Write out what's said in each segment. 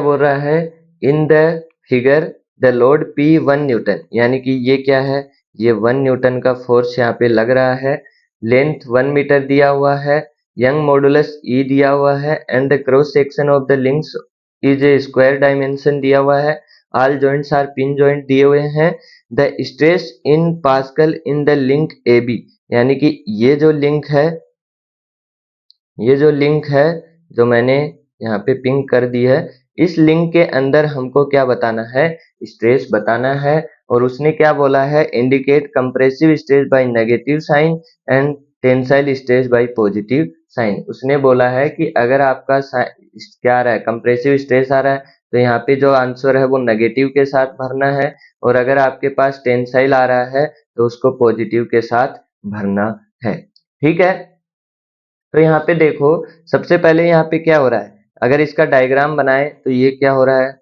बोल रहा है, in the figure the load P 1 Newton, यानी कि ये क्या है, ये 1 न्यूटन का फोर्स यहाँ पे लग रहा है, लेंथ 1 मीटर दिया हुआ है, यंग मॉडुलस E दिया हुआ है, and the cross section of the links is a square dimension दिया हुआ है, all joints are pin joint दिए हुए हैं, the stress in pascal in the link AB, यानी कि ये जो लिंक है, ये जो लिंक है जो मैंने यहाँ पे पिंक कर दी है, इस लिंक के अंदर हमको क्या बताना है, स्ट्रेस बताना है। और उसने क्या बोला है, indicate compressive stress by negative sign and tensile stress by positive sign. उसने बोला है कि अगर आपका क्या आ रहा है, कंप्रेसिव स्ट्रेस आ रहा है, तो यहाँ पे जो आंसर है वो नेगेटिव के साथ भरना है, और अगर आपके पास टेंसाइल आ रहा है तो उसको पॉजिटिव के साथ भरना है। ठीक है, तो यहाँ पे देखो, सबसे पहले यहाँ पे क्या हो रहा है, अगर इसका डायग्राम बनाए तो ये क्या हो रहा है,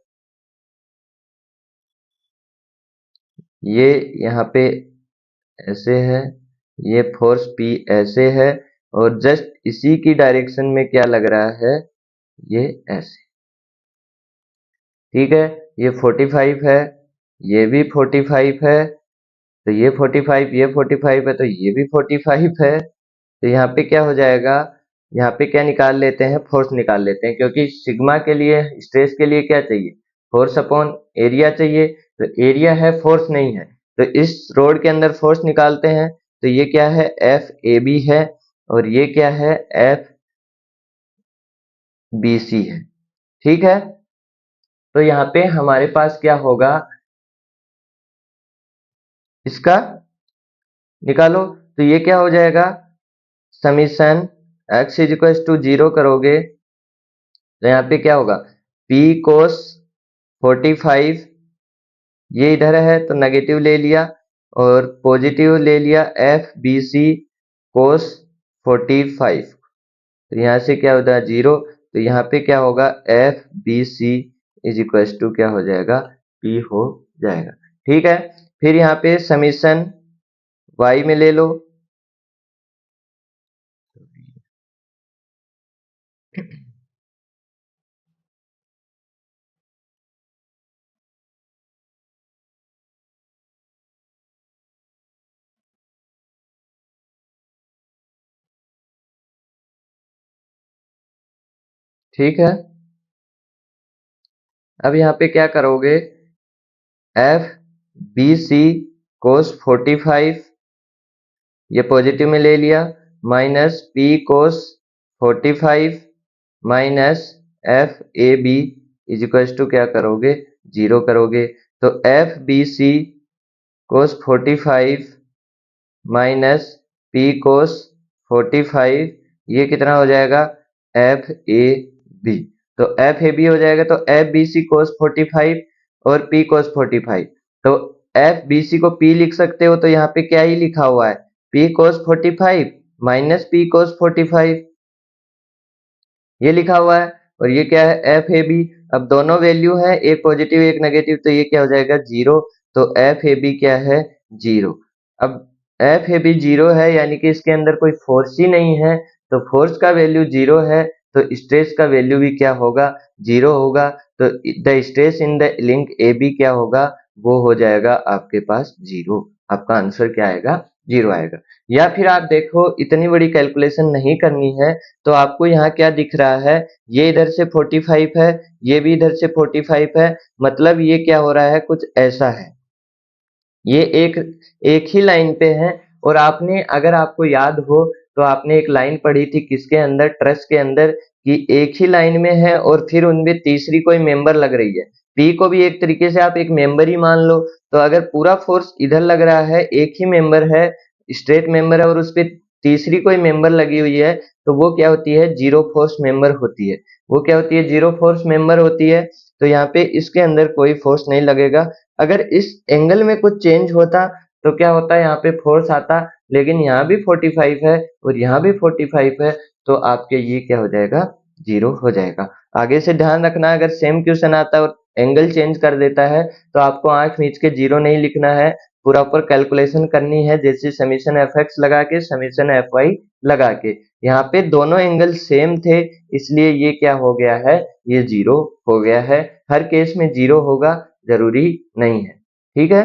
ये यहाँ पे ऐसे है, ये फोर्स P ऐसे है, और जस्ट इसी की डायरेक्शन में क्या लग रहा है, ये ऐसे। ठीक है, ये 45 है, ये भी 45 है, तो ये 45, ये 45 है, तो ये भी 45 है। तो यहाँ पे क्या हो जाएगा, यहाँ पे क्या निकाल लेते हैं, फोर्स निकाल लेते हैं, क्योंकि सिग्मा के लिए, स्ट्रेस के लिए क्या चाहिए, फोर्स अपॉन एरिया चाहिए, तो एरिया है, फोर्स नहीं है। तो इस रोड के अंदर फोर्स निकालते हैं, तो ये क्या है, एफ ए बी है, और ये क्या है, एफ बी सी है। ठीक है, तो यहाँ पे हमारे पास क्या होगा, इसका निकालो, तो ये क्या हो जाएगा, summation x is equal to 0 करोगे तो यहाँ पे क्या होगा, P cos 45, ये इधर है तो नेगेटिव ले लिया, और पॉजिटिव ले लिया एफ बी सी कोस 45, तो यहाँ से क्या होता है 0, तो यहाँ पे क्या होगा, F B C is equal to क्या हो जाएगा, P हो जाएगा। ठीक है, फिर यहाँ पे समीशन y में ले लो, ठीक है, अब यहाँ पे क्या करोगे, एफ बी सी कोस 45, ये पॉजिटिव में ले लिया, minus P cos 45 minus F A B is equal to क्या करोगे, 0 करोगे, तो F B C cos 45 minus P cos 45, ये कितना हो जाएगा, एफ ए बी, तो एफ ए बी हो जाएगा, तो एफ बी सी कोस 45 और P कोस 45, तो एफ बी सी को P लिख सकते हो, तो यहाँ पे क्या ही लिखा हुआ है, P cos 45 minus P cos 45, ये लिखा हुआ है, और ये क्या है, एफ ए बी। अब दोनों वैल्यू है, एक पॉजिटिव एक नेगेटिव, तो ये क्या हो जाएगा, 0, तो एफ ए बी क्या है, 0। अब एफ ए बी 0 है, यानी कि इसके अंदर कोई फोर्स ही नहीं है, तो फोर्स का वैल्यू 0 है, तो स्ट्रेस का वैल्यू भी क्या होगा, 0 होगा, तो the stress in the link A B क्या होगा, वो हो जाएगा आपके पास 0। आपका आंसर क्या आएगा, 0 आएगा। या फिर आप देखो, इतनी बड़ी कैलकुलेशन नहीं करनी है, तो आपको यहाँ क्या दिख रहा है, ये इधर से 45 है, ये भी इधर से 45 है, मतलब ये क्या हो रहा है, कुछ ऐसा है, ये एक ही लाइन पे है। और आपने, अगर आपको याद हो, तो आपने एक लाइन पढ़ी थी किसके अंदर, ट्रस के अंदर, कि एक ही लाइन में है और फिर उनमें तीसरी कोई मेंबर लग रही है। पी को भी एक तरीके से आप एक मेंबर ही मान लो, तो अगर पूरा फोर्स इधर लग रहा है, एक ही मेंबर है, स्ट्रेट मेंबर है, और उस पर तीसरी कोई मेंबर लगी हुई है, तो वो क्या होती है, जीरो फोर्स मेंबर होती है। वो क्या होती है, जीरो फोर्स मेंबर होती है। तो यहाँ पे इसके अंदर कोई फोर्स नहीं लगेगा। अगर इस एंगल में कुछ चेंज होता तो क्या होता है, यहाँ पे फोर्स आता, लेकिन यहाँ भी 45 है और यहाँ भी 45 है, तो आपके ये क्या हो जाएगा, 0 हो जाएगा। आगे से ध्यान रखना, अगर सेम क्वेश्चन आता है और एंगल चेंज कर देता है, तो आपको आंख मीच के 0 नहीं लिखना है, प्रॉपर कैलकुलेशन करनी है, जैसे समीशन एफ एक्स लगा के समीशन एफ वाई लगा के। यहाँ पे दोनों एंगल सेम थे, इसलिए ये क्या हो गया है, ये जीरो हो गया है। हर केस में जीरो होगा जरूरी नहीं है, ठीक है।